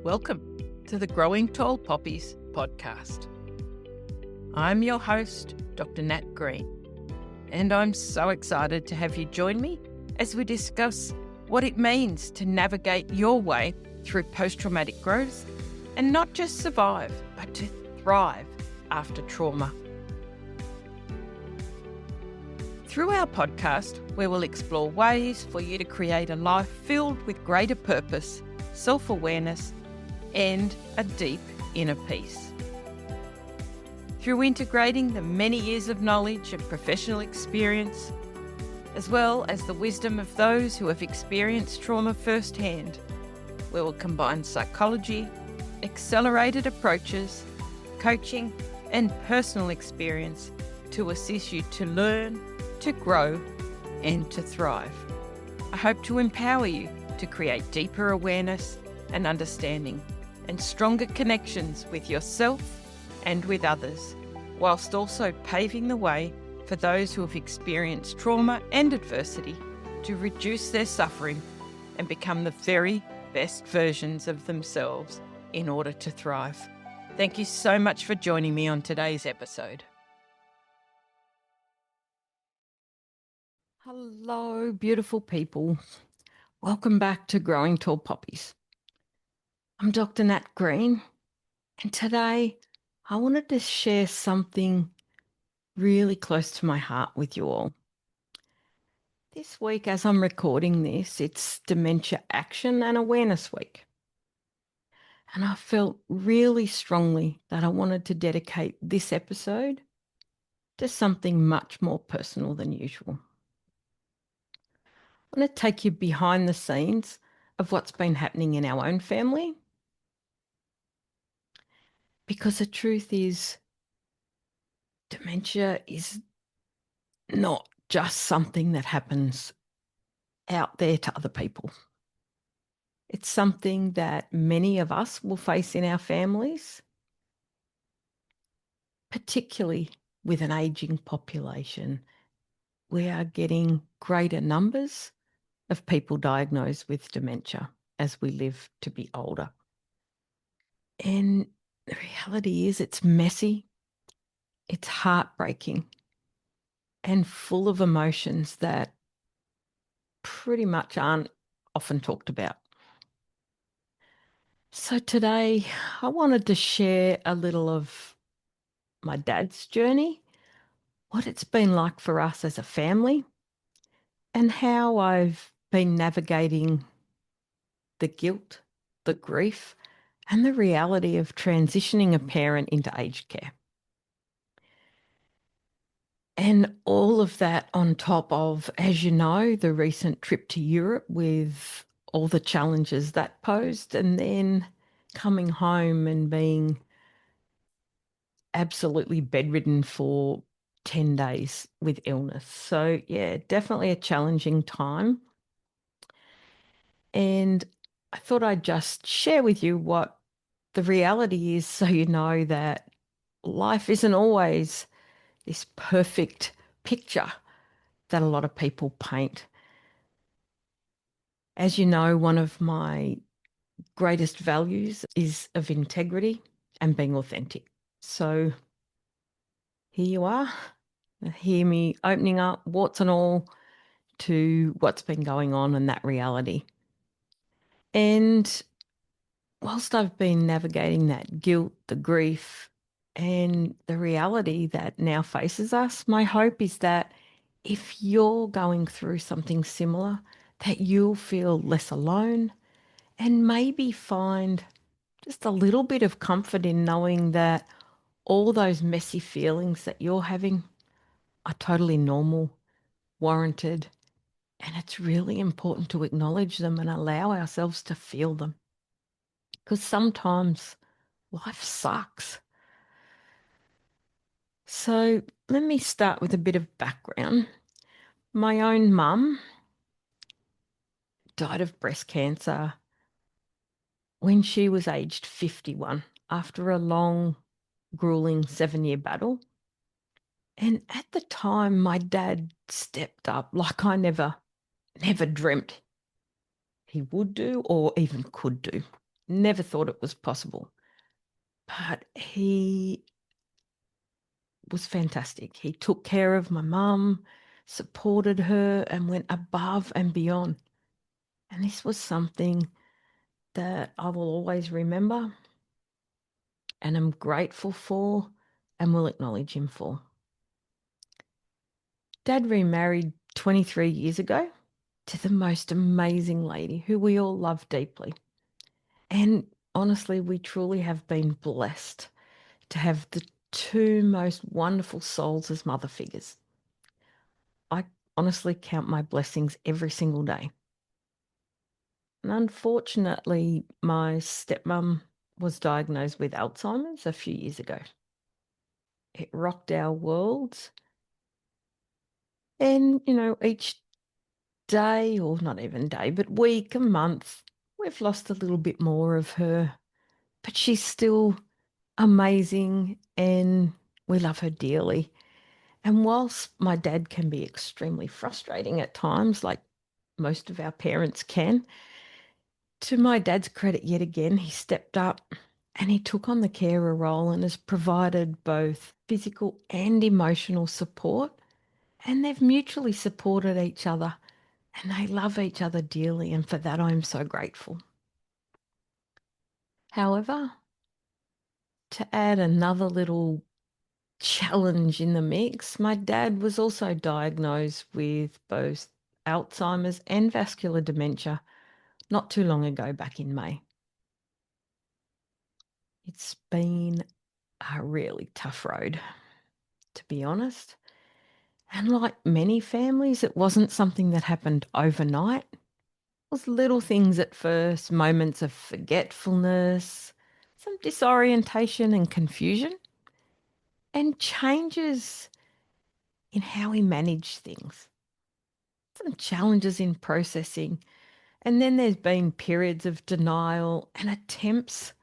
Welcome to the Growing Tall Poppies podcast. I'm your host, Dr. Nat Green, and I'm so excited to have you join me as we discuss what it means to navigate your way through post-traumatic growth and not just survive, but to thrive after trauma. Through our podcast, we will explore ways for you to create a life filled with greater purpose, self-awareness, and a deep inner peace. Through integrating the many years of knowledge and professional experience, as well as the wisdom of those who have experienced trauma firsthand, we will combine psychology, accelerated approaches, coaching, and personal experience to assist you to learn, to grow, and to thrive. I hope to empower you to create deeper awareness and understanding and stronger connections with yourself and with others, whilst also paving the way for those who have experienced trauma and adversity to reduce their suffering and become the very best versions of themselves in order to thrive. Thank you so much for joining me on today's episode. Hello, beautiful people. Welcome back to Growing Tall Poppies. I'm Dr. Nat Green, and today I wanted to share something really close to my heart with you all. This week, as I'm recording this, it's Dementia Action and Awareness Week. And I felt really strongly that I wanted to dedicate this episode to something much more personal than usual. I want to take you behind the scenes of what's been happening in our own family. Because the truth is, dementia is not just something that happens out there to other people. It's something that many of us will face in our families, particularly with an ageing population. We are getting greater numbers of people diagnosed with dementia as we live to be older. And the reality is it's messy, it's heartbreaking, and full of emotions that pretty much aren't often talked about. So today I wanted to share a little of my dad's journey, what it's been like for us as a family, and how I've been navigating the guilt, the grief, and the reality of transitioning a parent into aged care. And all of that on top of, as you know, the recent trip to Europe with all the challenges that posed, and then coming home and being absolutely bedridden for 10 days with illness. So yeah, definitely a challenging time. And I thought I'd just share with you what the reality is so you know that life isn't always this perfect picture that a lot of people paint. As you know, one of my greatest values is of integrity and being authentic. So here you are. Hear me opening up, warts and all, to what's been going on and that reality. And whilst I've been navigating that guilt, the grief, and the reality that now faces us, my hope is that if you're going through something similar, that you'll feel less alone and maybe find just a little bit of comfort in knowing that all those messy feelings that you're having are totally normal, warranted, and it's really important to acknowledge them and allow ourselves to feel them. Because sometimes life sucks. So let me start with a bit of background. My own mum died of breast cancer when she was aged 51 after a long, grueling 7-year battle. And at the time, my dad stepped up like I never dreamt he would do or even could do. Never thought it was possible. But he was fantastic. He took care of my mum, supported her, and went above and beyond. And this was something that I will always remember and am grateful for and will acknowledge him for. Dad remarried 23 years ago to the most amazing lady who we all love deeply. And honestly, we truly have been blessed to have the two most wonderful souls as mother figures. I honestly count my blessings every single day. And unfortunately, my stepmum was diagnosed with Alzheimer's a few years ago. It rocked our worlds. And, each day, or not even day, but week and month, we've lost a little bit more of her. But she's still amazing and we love her dearly. And whilst my dad can be extremely frustrating at times, like most of our parents can, to my dad's credit, yet again, he stepped up and he took on the carer role and has provided both physical and emotional support. And they've mutually supported each other and they love each other dearly. And for that, I'm so grateful. However, to add another little challenge in the mix, my dad was also diagnosed with both Alzheimer's and vascular dementia not too long ago, back in May. It's been a really tough road, to be honest. And like many families, it wasn't something that happened overnight. It was little things at first, moments of forgetfulness, some disorientation and confusion, and changes in how we manage things, some challenges in processing. And then there's been periods of denial and attempts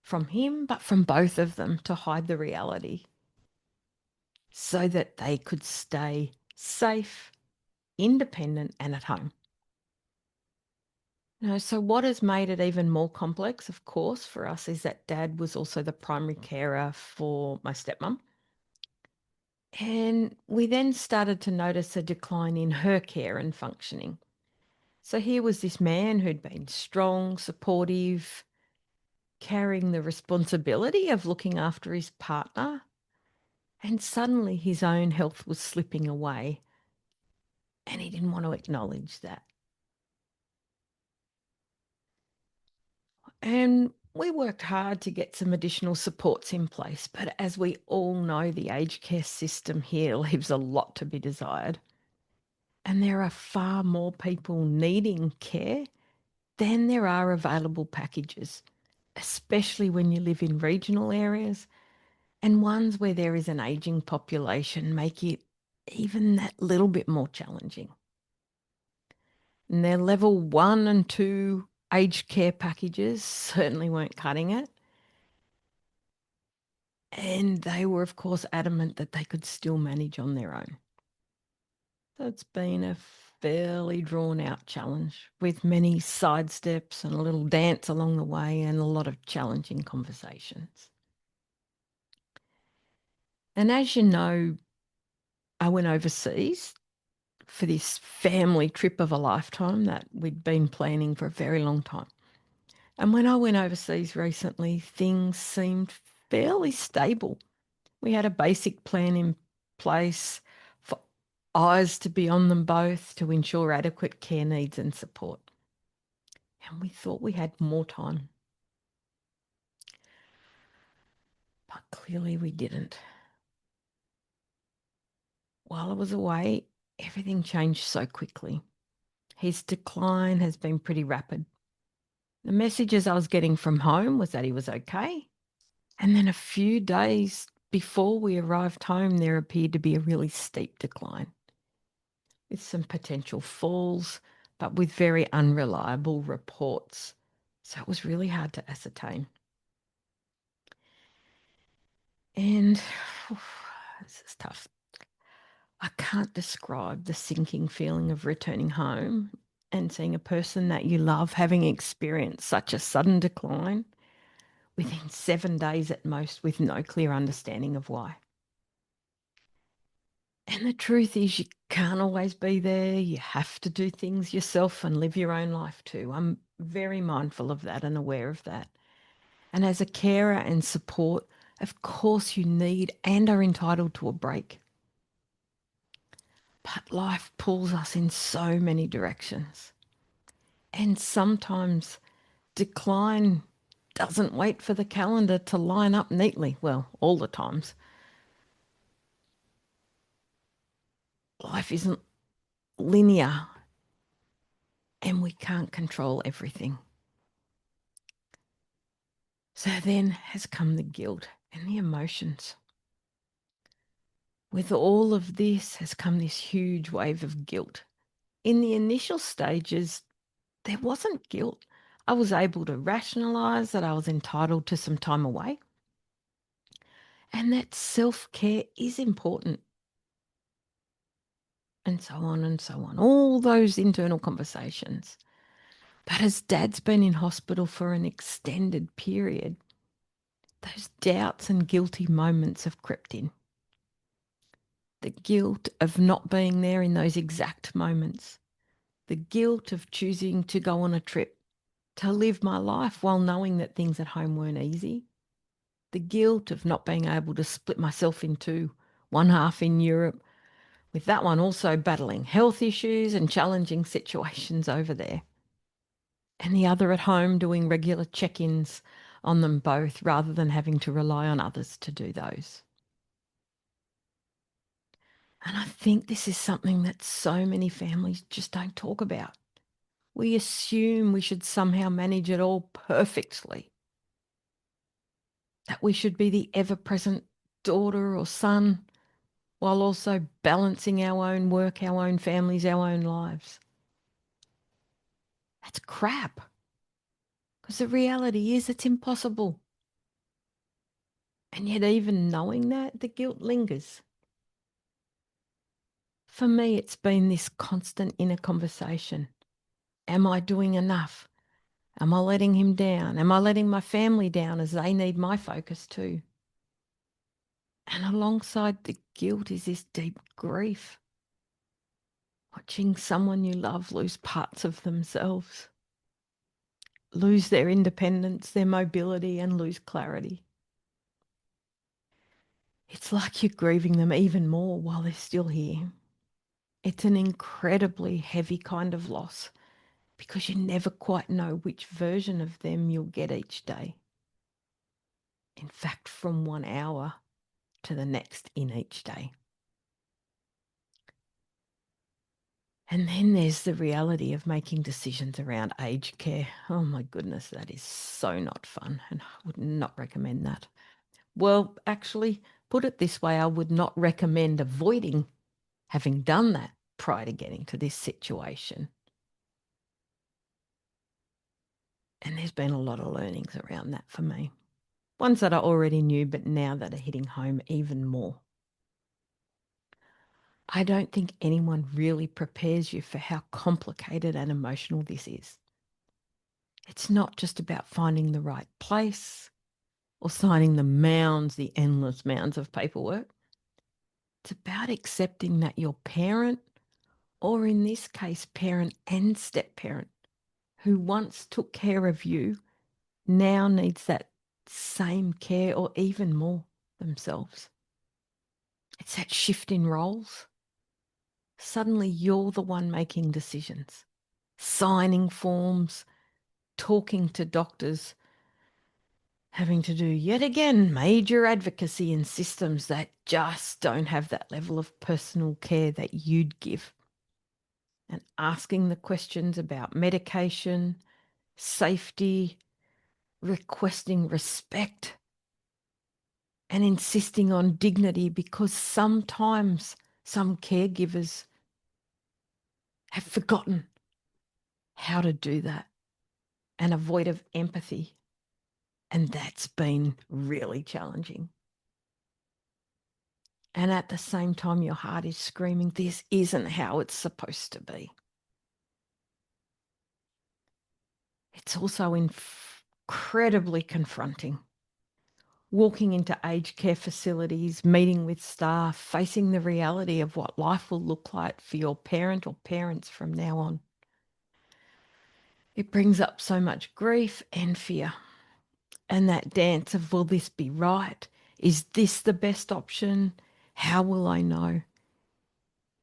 from him, but from both of them, to hide the reality so that they could stay safe, independent, and at home. So what has made it even more complex, of course, for us is that Dad was also the primary carer for my stepmum. And we then started to notice a decline in her care and functioning. So here was this man who'd been strong, supportive, carrying the responsibility of looking after his partner, and suddenly his own health was slipping away, and he didn't want to acknowledge that. And we worked hard to get some additional supports in place, but as we all know, the aged care system here leaves a lot to be desired. And there are far more people needing care than there are available packages, especially when you live in regional areas and ones where there is an ageing population, make it even that little bit more challenging. And their level 1 and 2 aged care packages certainly weren't cutting it. And they were, of course, adamant that they could still manage on their own. So it's been a fairly drawn out challenge with many side steps and a little dance along the way and a lot of challenging conversations. And as you know, I went overseas for this family trip of a lifetime that we'd been planning for a very long time. And when I went overseas recently, things seemed fairly stable. We had a basic plan in place for eyes to be on them both to ensure adequate care needs and support. And we thought we had more time. But clearly we didn't. While I was away, everything changed so quickly. His decline has been pretty rapid. The messages I was getting from home was that he was okay. And then a few days before we arrived home, there appeared to be a really steep decline with some potential falls, but with very unreliable reports. So it was really hard to ascertain. And this is tough. I can't describe the sinking feeling of returning home and seeing a person that you love having experienced such a sudden decline within 7 days at most with no clear understanding of why. And the truth is you can't always be there. You have to do things yourself and live your own life too. I'm very mindful of that and aware of that. And as a carer and support, of course you need and are entitled to a break. But life pulls us in so many directions. And sometimes decline doesn't wait for the calendar to line up neatly. Well, all the times. Life isn't linear and we can't control everything. So then has come the guilt and the emotions. With all of this has come this huge wave of guilt. In the initial stages, there wasn't guilt. I was able to rationalise that I was entitled to some time away and that self-care is important, and so on and so on. All those internal conversations. But as Dad's been in hospital for an extended period, those doubts and guilty moments have crept in. The guilt of not being there in those exact moments. The guilt of choosing to go on a trip, to live my life while knowing that things at home weren't easy. The guilt of not being able to split myself in two, one half in Europe, with that one also battling health issues and challenging situations over there, and the other at home doing regular check-ins on them both rather than having to rely on others to do those. And I think this is something that so many families just don't talk about. We assume we should somehow manage it all perfectly, that we should be the ever-present daughter or son while also balancing our own work, our own families, our own lives. That's crap. Because the reality is it's impossible. And yet even knowing that, the guilt lingers. For me, it's been this constant inner conversation. Am I doing enough? Am I letting him down? Am I letting my family down as they need my focus too? And alongside the guilt is this deep grief. Watching someone you love lose parts of themselves, lose their independence, their mobility, and lose clarity. It's like you're grieving them even more while they're still here. It's an incredibly heavy kind of loss because you never quite know which version of them you'll get each day. In fact, from 1 hour to the next in each day. And then there's the reality of making decisions around aged care. Oh my goodness, that is so not fun, and I would not recommend that. Well, actually, put it this way, I would not recommend avoiding having done that prior to getting to this situation. And there's been a lot of learnings around that for me. Ones that I already knew, but now that are hitting home even more. I don't think anyone really prepares you for how complicated and emotional this is. It's not just about finding the right place or signing the endless mounds of paperwork. It's about accepting that your parent, or in this case, parent and step-parent, who once took care of you, now needs that same care or even more themselves. It's that shift in roles. Suddenly you're the one making decisions, signing forms, talking to doctors, having to do yet again major advocacy in systems that just don't have that level of personal care that you'd give, and asking the questions about medication, safety, requesting respect, and insisting on dignity because sometimes some caregivers have forgotten how to do that, and a void of empathy. And that's been really challenging. And at the same time, your heart is screaming, this isn't how it's supposed to be. It's also incredibly confronting. Walking into aged care facilities, meeting with staff, facing the reality of what life will look like for your parent or parents from now on. It brings up so much grief and fear. And that dance of, will this be right? Is this the best option? How will I know?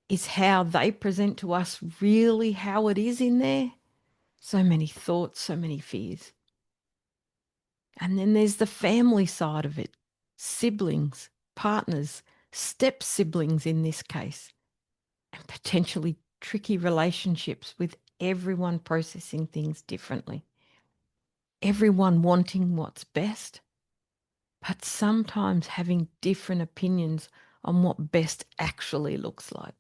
Is how they present to us really how it is in there? So many thoughts, so many fears. And then there's the family side of it. Siblings, partners, step siblings in this case, and potentially tricky relationships with everyone processing things differently. Everyone wanting what's best, but sometimes having different opinions on what best actually looks like.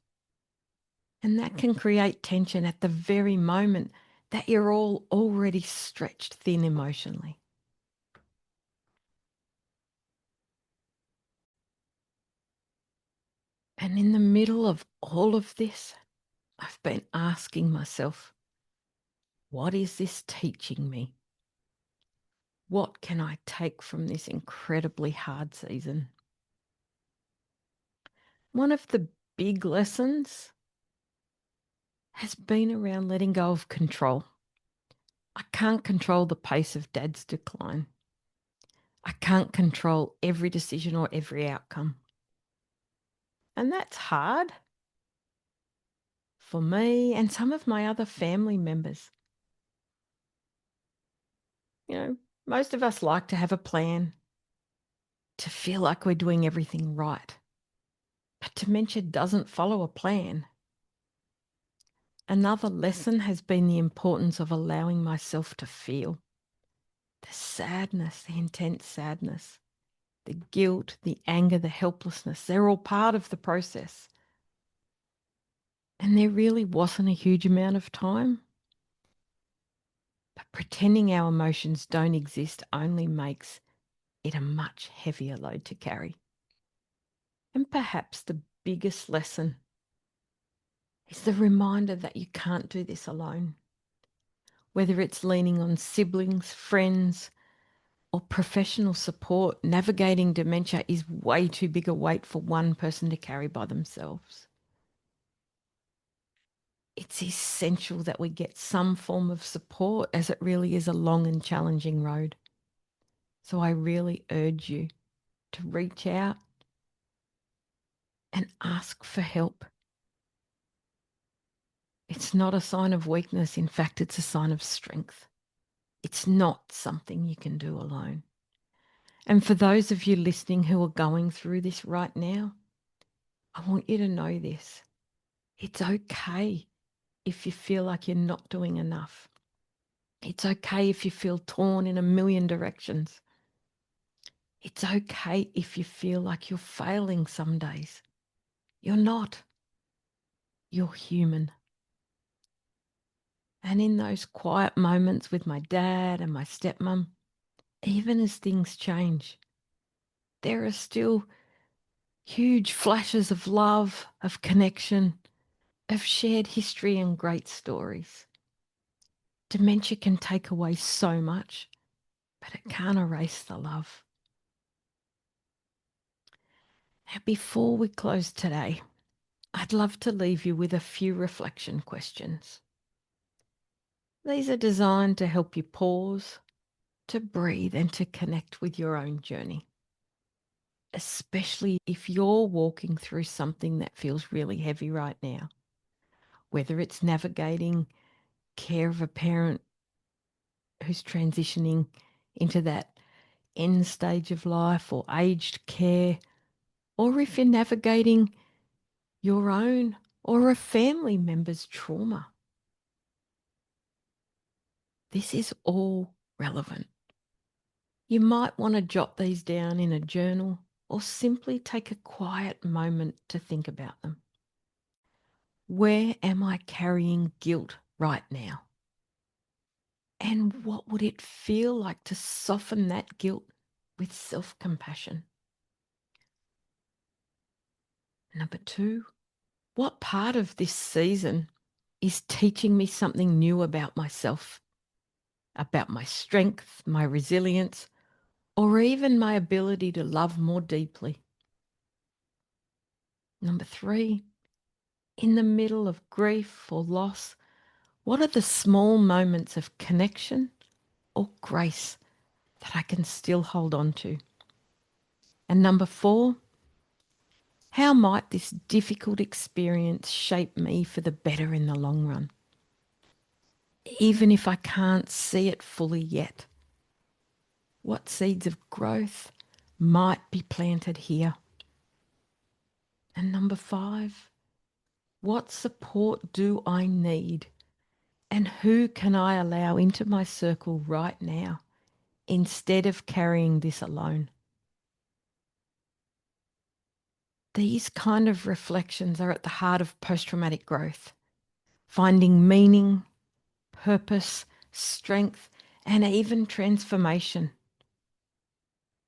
And that can create tension at the very moment that you're all already stretched thin emotionally. And in the middle of all of this, I've been asking myself, what is this teaching me? What can I take from this incredibly hard season? One of the big lessons has been around letting go of control. I can't control the pace of Dad's decline. I can't control every decision or every outcome. And that's hard for me and some of my other family members. You know, most of us like to have a plan, to feel like we're doing everything right. But dementia doesn't follow a plan. Another lesson has been the importance of allowing myself to feel the sadness, the intense sadness, the guilt, the anger, the helplessness. They're all part of the process. And there really wasn't a huge amount of time. But pretending our emotions don't exist only makes it a much heavier load to carry. And perhaps the biggest lesson is the reminder that you can't do this alone. Whether it's leaning on siblings, friends, or professional support, navigating dementia is way too big a weight for one person to carry by themselves. It's essential that we get some form of support, as it really is a long and challenging road. So I really urge you to reach out and ask for help. It's not a sign of weakness. In fact, it's a sign of strength. It's not something you can do alone. And for those of you listening who are going through this right now, I want you to know this. It's okay if you feel like you're not doing enough. It's okay if you feel torn in a million directions. It's okay if you feel like you're failing some days. You're not. You're human. And in those quiet moments with my dad and my stepmum, even as things change, there are still huge flashes of love, of connection, of shared history and great stories. Dementia can take away so much, but it can't erase the love. Now, before we close today, I'd love to leave you with a few reflection questions. These are designed to help you pause, to breathe, and to connect with your own journey, especially if you're walking through something that feels really heavy right now, whether it's navigating care of a parent who's transitioning into that end stage of life, or aged care, or if you're navigating your own or a family member's trauma. This is all relevant. You might want to jot these down in a journal or simply take a quiet moment to think about them. Where am I carrying guilt right now? And what would it feel like to soften that guilt with self-compassion? Number 2, what part of this season is teaching me something new about myself? about my strength, my resilience, or even my ability to love more deeply. Number 3, in the middle of grief or loss, what are the small moments of connection or grace that I can still hold on to? And number 4, how might this difficult experience shape me for the better in the long run? Even if I can't see it fully yet, what seeds of growth might be planted here? And number 5, what support do I need? And who can I allow into my circle right now instead of carrying this alone? These kind of reflections are at the heart of post-traumatic growth, finding meaning, purpose, strength, and even transformation,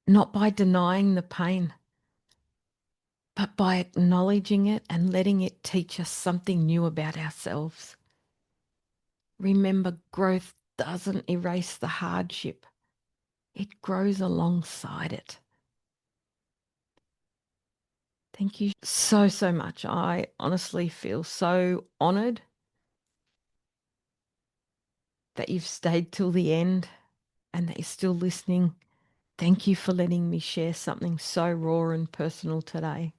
not by denying the pain, but by acknowledging it and letting it teach us something new about ourselves. Remember, growth doesn't erase the hardship. It grows alongside it. Thank you so, so much. I honestly feel so honoured that you've stayed till the end and that you're still listening. Thank you for letting me share something so raw and personal today.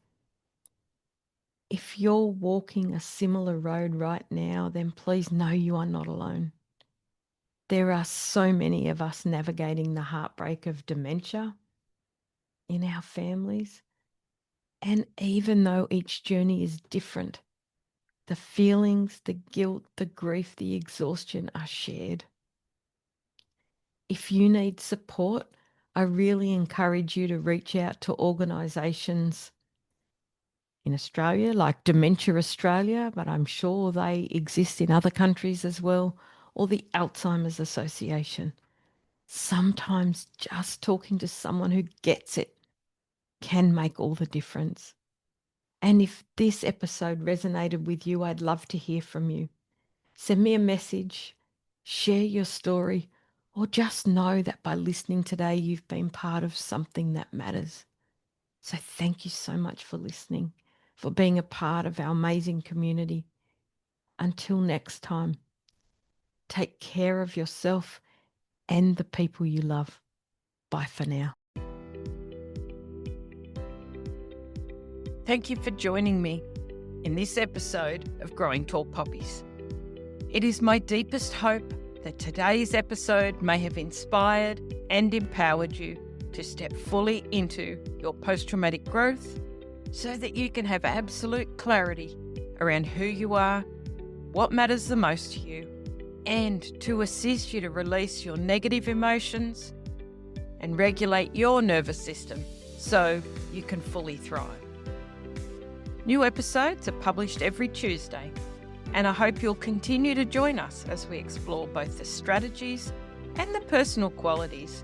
If you're walking a similar road right now, then please know you are not alone. There are so many of us navigating the heartbreak of dementia in our families. And even though each journey is different, the feelings, the guilt, the grief, the exhaustion are shared. If you need support, I really encourage you to reach out to organisations in Australia like Dementia Australia, but I'm sure they exist in other countries as well, or the Alzheimer's Association. Sometimes just talking to someone who gets it can make all the difference. And if this episode resonated with you, I'd love to hear from you. Send me a message, share your story, or just know that by listening today, you've been part of something that matters. So thank you so much for listening, for being a part of our amazing community. Until next time, take care of yourself and the people you love. Bye for now. Thank you for joining me in this episode of Growing Tall Poppies. It is my deepest hope that today's episode may have inspired and empowered you to step fully into your post-traumatic growth so that you can have absolute clarity around who you are, what matters the most to you, and to assist you to release your negative emotions and regulate your nervous system so you can fully thrive. New episodes are published every Tuesday, and I hope you'll continue to join us as we explore both the strategies and the personal qualities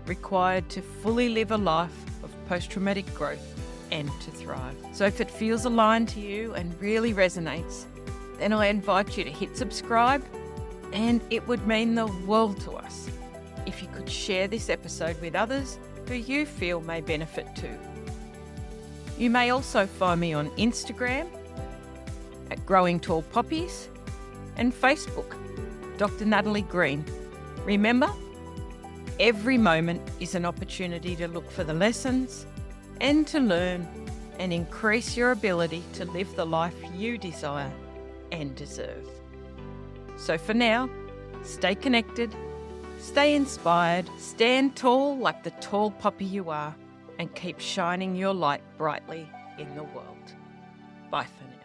required to fully live a life of post-traumatic growth and to thrive. So if it feels aligned to you and really resonates, then I invite you to hit subscribe, and it would mean the world to us if you could share this episode with others who you feel may benefit too. You may also find me on Instagram at Growing Tall Poppies and Facebook, Dr. Natalie Green. Remember, every moment is an opportunity to look for the lessons and to learn and increase your ability to live the life you desire and deserve. So for now, stay connected, stay inspired, stand tall like the tall poppy you are, and keep shining your light brightly in the world. Bye for now.